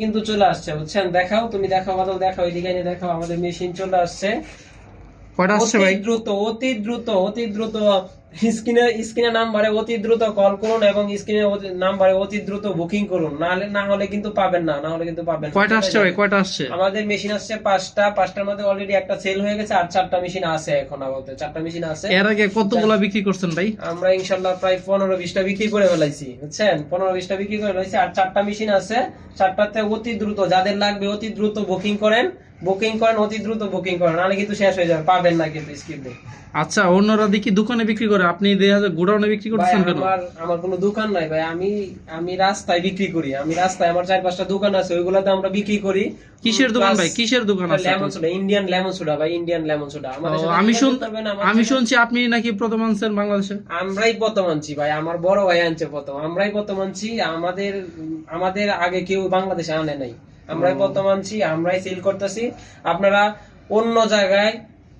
কিন্তু চলে আসছে, বুঝছেন? দেখাও, তুমি দেখাও, বাদল দেখাও, এই ডিজাইনে দেখাও, আমাদের মেশিন চলে আসছে। কয়টা আসছে অতি ভাই? দ্রুত, অতি দ্রুত, অতি দ্রুত। স্ক্রিনে নাম্বারে অতি দ্রুত কল করুন এবং স্ক্রিনে নাম্বারে অতি দ্রুত বুকিং করুন, না হলে কিন্তু পাবেন না, না হলে কিন্তু পাবেন না, কয়টা চলে আসছে ভাই? যাবে। কয়টা আসছে? আমাদের মেশিন আসছে পাঁচটা, পাঁচটার মধ্যে অলরেডি একটা সেল হয়ে গেছে, আর চারটা মেশিন আছে, এখন আপাতত চারটা মেশিন আছে। এর আগে কতগুলা বিক্রি করছেন ভাই? আমরা ইনশাল্লাহ প্রায় 15-20টা বিক্রি করে ফেলাইছি, বুঝছেন? 15-20টা বিক্রি করে ফেলাইছি, আর চারটা মেশিন আছে। চারটাতে অতি দ্রুত যাদের লাগবে অতি দ্রুত বুকিং করেন, বুকিং করেন, অতি দ্রুত বুকিং করেন, নাহলে কিন্তু শেষ হয়ে যাবে, পাবেন না কিন্তু স্ক্রিপ্টে। আচ্ছা, অন্যরা দেখি দোকানে বিক্রি করে, আপনি গোডাউনে বিক্রি ভাই করতেছেন কেন? আমার কোনো দোকান নাই ভাই, আমি আমি রাস্তায় বিক্রি করি, আমি রাস্তায়, আমার 4-5টা দোকান আছে, ওইগুলাতে আমরা বিক্রি করি। কিসের দোকান ভাই? কিসের দোকান আছে লেমন আপনার? সোডা, ইন্ডিয়ান লেমন সোডা ভাই, ইন্ডিয়ান লেমন সোডা। আমাদের সাথে আমি যোগাযোগ করবেন, আমি শুনছি আপনি নাকি প্রথম আনছেন বাংলাদেশে। আমরাই প্রথম আনছি ভাই, আমার বড় ভাই আনছে প্রথম, আমরাই প্রথম আনছি। আমাদের আমাদের আগে কেউ বাংলাদেশে আনে নাই, আমরাই প্রথম আনছি, আমরাই সেল করতেছি। আপনারা অন্য জায়গায়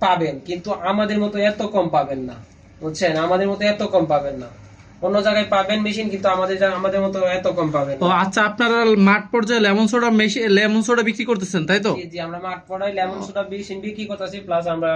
পাবেন, কিন্তু আমাদের মতো এত কম পাবেন না, বুঝছেন? আমাদের মতো এত কম পাবেন না। অন্য জায়গায় পাবেন মেশিন, কিন্তু আমাদের মতো এত কম পাবেন ও না। আচ্ছা, আপনারা মাঠ পর্যায়ে লেমন সোডা বিক্রি করতেছেন তাই তো? জি জি, আমরা মাঠ পড়াই লেমন সোডা মেশিন বিক্রি করতেছি, প্লাস আমরা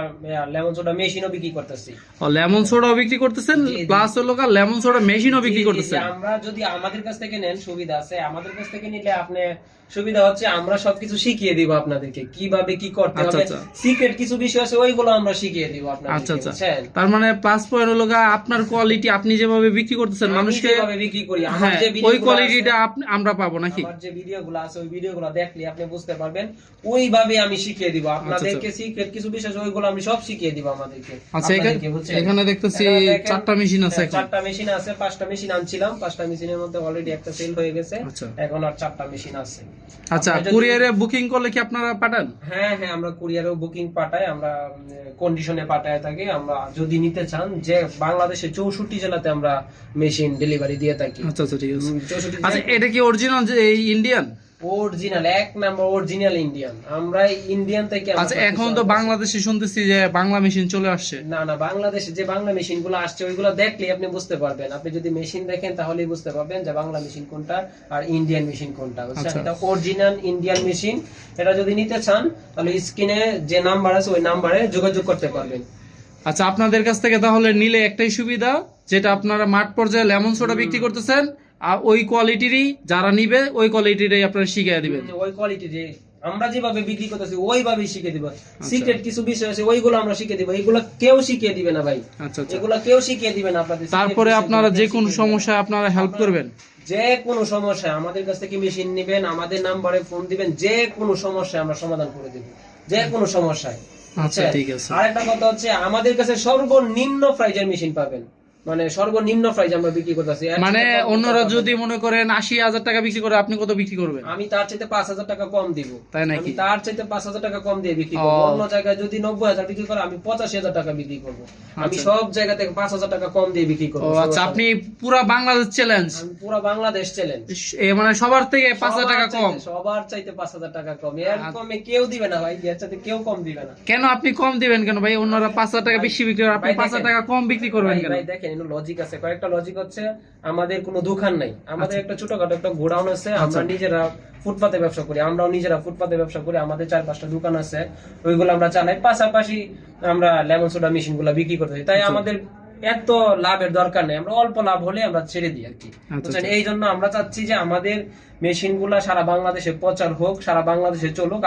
লেমন সোডা মেশিনও বিক্রি করতেছি। ও লেমন সোডাও বিক্রি করতেছেন, জি, জি। প্লাস হলো লেমন সোডা মেশিনও বিক্রি জি, জি, জি, করতেছেন। আমরা যদি আমাদের কাছ থেকে নেন সুবিধা আছে, আমাদের কাছ থেকে নিলে আপনি সুবিধা হচ্ছে আমরা সবকিছু শিখিয়ে দিব আপনাদেরকে, কিভাবে কি করতে আচ্ছা হবে। আচ্ছা সিক্রেট কিছু বিষয় আছে, ওইগুলো আমরা শিখিয়ে দিব আচ্ছা আপনাদেরকে, আচ্ছা। বুঝছেন? তার মানে প্লাস পয়েন্ট হলো আপনার কোয়ালিটি, আপনি যেভাবে বিক্রি করতেছেন আমি মানুষকে, যেভাবে বিক্রি করি, আমার হ্যাঁ, যে ওই ভিডিওগুলো আছে, কোয়ালিটিটা আমরা পাবো নাকি? আমার যে ভিডিওগুলো আছে ওই ভিডিওগুলো দেখলে আপনি বুঝতে পারবেন, ওইভাবে আমি শিখিয়ে দিব আচ্ছা আচ্ছা আপনাদেরকে। সিক্রেট কিছু বিষয় আছে, ওইগুলো আমি সব শিখিয়ে দিব আমাদেরকে, আচ্ছা। আপনাদেরকে, বুঝছেন? এখানে দেখতেছি এখানে দেখেন, চারটা মেশিন আছে এখন। চারটা মেশিন আছে, পাঁচটা মেশিন আনছিলাম, পাঁচটা মেশিনের মধ্যে অলরেডি একটা সেল হয়ে গেছে, আচ্ছা এখন আর চারটা মেশিন আছে। আচ্ছা, আপনারা যদি- কুরিয়ারে বুকিং করলে কি আপনারা পাঠান? হ্যাঁ হ্যাঁ, আমরা কুরিয়ারেও বুকিং পাঠাই, আমরা কন্ডিশনে পাঠায় থাকি। আমরা যদি নিতে চান, যে বাংলাদেশের 64 জেলাতে আমরা মেশিন ডেলিভারি দিয়ে থাকি। আচ্ছা আচ্ছা, ঠিক আছে। 64 আচ্ছা, এটা কি অরিজিনাল যে ইন্ডিয়ান? অরিজিনাল, এক নাম্বার অরিজিনাল ইন্ডিয়ান, আমরা ইন্ডিয়ান থেকে আমরা আচ্ছা, সবকিছু এখন তো আনতেছি। বাংলাদেশে শুনতেছি যে বাংলা মেশিন চলে আসছে। না না, বাংলাদেশে যে বাংলা মেশিন গুলো আসছে ওইগুলো দেখলে আপনি বুঝতে পারবেন। আপনি যদি মেশিন দেখেন তাহলেই বুঝতে পারবেন যে বাংলা মেশিন কোনটা আর ইন্ডিয়ান মেশিন কোনটা, বুঝছেন? আচ্ছা। এটা অরিজিনাল ইন্ডিয়ান মেশিন। এটা যদি নিতে চান তাহলে স্ক্রিনে যে নাম্বার আছে ওই নাম্বারে যোগাযোগ করতে পারবেন। আচ্ছা, আপনাদের কাছ থেকে তাহলে নিলে একটাই সুবিধা, যেটা আপনারা মাঠ পর্যায়ে লেমন সোডা বিক্রি করতেছেন, আর ওই কোয়ালিটিরই যারা নিবে ওই কোয়ালিটিরই আপনারা শিখিয়ে দিবেন। ওই কোয়ালিটি যে আমরা যেভাবে বিক্রি করতেছি ওইভাবেই শিখে দিব। সিক্রেট কিছু বিষয় আছে, ওইগুলো আমরা শিখে দিব, এগুলো কেউ শিখিয়ে দিবে না ভাই, আচ্ছা আচ্ছা। এগুলো কেউ শিখিয়ে দিবে না আপনাদের। তারপরে secret আপনারা বিষয়গুলো যে কেউ কোনো শিখিয়ে দিবে না। সমস্যায় আপনারা হেল্প করবেন। যে কোনো সমস্যা আমাদের কাছ থেকে মেশিন নেবেন, আমাদের নাম্বারে ফোন দিবেন, যে কোনো সমস্যা আমরা সমাধান করে দেব, যে কোনো সমস্যায়। আচ্ছা, ঠিক আছে। আরেকটা কথা হচ্ছে, আমাদের কাছে সর্বনিম্ন প্রাইজের মেশিন পাবেন, মানে সর্বনিম্ন প্রাইজ আমরা বিক্রি করতেছি। মানে অন্যরা যদি মনে করেন 80,000 টাকা বিক্রি করে, আপনি কত বিক্রি করবেন? আমি তার চাইতে 5,000 টাকা কম দিব। তাই নাকি? আমি তার চাইতে 5,000 টাকা কম দিয়ে বিক্রি করবো। ও। অন্য জায়গায় যদি 90,000 বিক্রি করে, আমি 85,000 টাকা বিক্রি করবো। আমি আচ্ছা। সব জায়গা থেকে 5,000 টাকা কম দিয়ে বিক্রি ও করবো। আচ্ছা, আপনি পুরা বাংলাদেশ চ্যালেঞ্জ, আমি পুরো বাংলাদেশ চ্যালেঞ্জ, মানে সবার থেকে 5,000 টাকা কম। সবার চাইতে 5,000 টাকা কম, এর কমে কেউ দিবে না ভাই, এর চাইতে কেউ কম দিবে না। কেন আপনি কম দিবেন কেন ভাই? অন্যরা 5,000 টাকা বেশি বিক্রি করে, আপনি ভাই 5,000 দেখেন, টাকা কম বিক্রি করবেন ভাই কেন? ভাই দেখেন, এর লজিক আছে, কয়েকটা লজিক হচ্ছে। আমাদের কোনো দোকান নাই, আমাদের একটা ছোটখাটো একটা গোডাউন আছে, আমরা নিজেরা ফুটপাতে ব্যবসা করি, আমরাও নিজেরা ফুটপাতে ব্যবসা করি, আমাদের 4-5টা দোকান আছে, ওইগুলো আমরা চালাই। পাশাপাশি আমরা লেমন সোডা মেশিন গুলা বিক্রি করতেছি, তাই আমাদের এত লাভের দরকার নেই, আমরা অল্প লাভ হলে আমরা ছেড়ে দিই আর কি, বুঝছেন? এই জন্য আমরা চাচ্ছি যে আমাদের মেশিন গুলা সারা বাংলাদেশে প্রচার হোক, সারা বাংলাদেশে চলুক,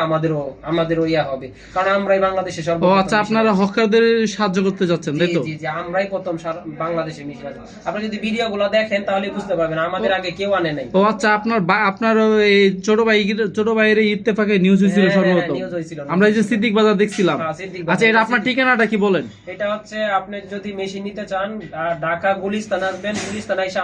আমাদেরও ইয়া হবে, কারণ আমরাই বাংলাদেশে ও সর্বপ্রথম আচ্ছা, মেশিন আপনারা হকারদের সাহায্য করতে যাচ্ছেন তাই জি তো? জি জি, আমরাই প্রথম বাংলাদেশে মেশিন আছে। আপনি যদি ভিডিও গুলো দেখেন তাহলে বুঝতে পারবেন আমাদের আগে কেউ আনে নাই। ও আচ্ছা, আপনার এই ছোট ভাইয়ের ইত্তেফাকে নিউজ হয়েছিল হ্যাঁ, হ্যাঁ, সর্বপ্রথম। নিউজ হয়েছিল। আমরা এই যে সিদ্দিক বাজার দেখছিলাম। হ্যাঁ, সিদ্দিক আচ্ছা, বাজার। এটা আপনার ঠিকানাটা কি বলেন? এটা হচ্ছে, আপনি যদি মেশিন নিতে চান ঢাকা গুলিস্তান আসবেন, গুলিস্তান এসে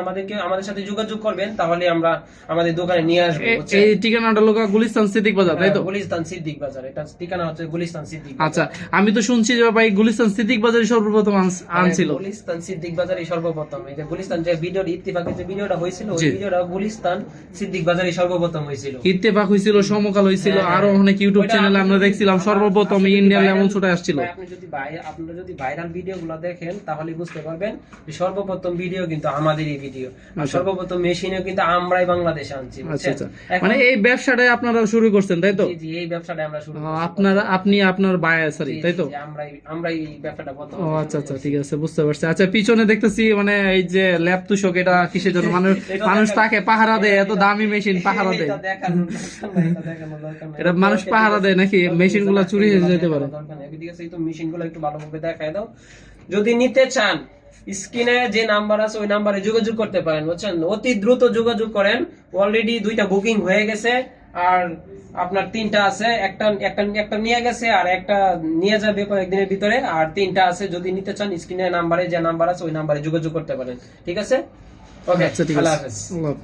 আমাদের সাথে যোগাযোগ করবেন, তাহলে আমরা আমাদের দোকানে নিয়ে আসবো, বুঝছেন? এই ঠিকানাটা লোকা গুলিস্তান সিদ্দিক বাজার তাই তো? গুলিস্তান সিদ্দিক বাজার, এটা ঠিকানা হচ্ছে গুলিস্তান সিদ্দিক বাজার। আচ্ছা, আমি তো শুনছি যে ভাই গুলিস্তান সিদ্দিক বাজারই সর্বপ্রথম আনছিল। গুলিস্তান সিদ্দিক বাজারই সর্বপ্রথম, এই যে গুলিস্তান যে ভিডিওর ইত্তেফাকের যে ভিডিওটা হয়েছিল, ওই জি। ভিডিওটা গুলিস্তান সিদ্দিক বাজারই সর্বপ্রথম হয়েছিল। ইত্তেফাক হয়েছিল, সমকাল হয়েছিল, হ্যাঁ, আরো অনেক ইউটিউব ওইটা চ্যানেলে আমরা আপনি দেখছিলাম যদি- সর্বপ্রথম আপনি যদি ইন্ডিয়ান viral- লেমন সোডা আসছিল। ভাই, আপনারা যদি ভাইরাল ভিডিও গুলো দেখেন তাহলে বুঝতে পারবেন যে সর্বপ্রথম ভিডিও কিন্তু আমাদেরই ভিডিও, আর আচ্ছা। সর্বপ্রথম মেশিনও কিন্তু আমরাই বাংলাদেশে আনছি। আচ্ছা বুঝছেন? আচ্ছা, এখন- মানে এই ব্যবসাটাই আপনারা শুরু করছেন তাই তো? জি, জি, এই ব্যবসাটা আমরা শুরু করছি। আপনি আপনার বায়া সরি জি, তাই জি, তো? জি, আমরাই এই ব্যবসাটা বর্তমানে ও শুরু আচ্ছা আচ্ছা, করছি। ঠিক আছে, বুঝতে পারছি। আচ্ছা, পিছনে দেখতেছি মানে এই যে ল্যাপ তুষক, এটা কিসের জন্য? এটা মানুষ দেখার- তাকে পাহারা দেয়, এত দামি মেশিন পাহারা দেয়? এটা দেখানোর দরকার নাই, এটা দেখানোর দরকার নাই। এটা মানুষ ওকে, পাহারা ঠিক দেয় আছে। নাকি? ওকে, মেশিন গুলা এগুলা চুরি হয়ে যেতে পারে। দেখানোর দরকার নাই। ঠিক আছে, এই তো মেশিন গুলো একটু ভালোভাবে দেখায় দাও। যদি নিতে চান, স্ক্রিনে যে নাম্বার আছে ওই নাম্বারে যোগাযোগ করতে পারেন, বুঝছেন? অতি দ্রুত যোগাযোগ করেন। অলরেডি 2টা বুকিং হয়ে গেছে, আর আপনার 3টা আছে। একটা নিয়ে গেছে, আর একটা নিয়ে যাবে কয়েকদিনের ভিতরে, আর 3টা আছে। যদি নিতে চান, স্ক্রিনে নাম্বারে যে নাম্বার আছে ওই নাম্বারে যোগাযোগ করতে পারেন। ঠিক আছে, ওকে, আচ্ছা, ঠিক আল্লাহ আছে, হাফেজ। আল্লাহ হাফেজ।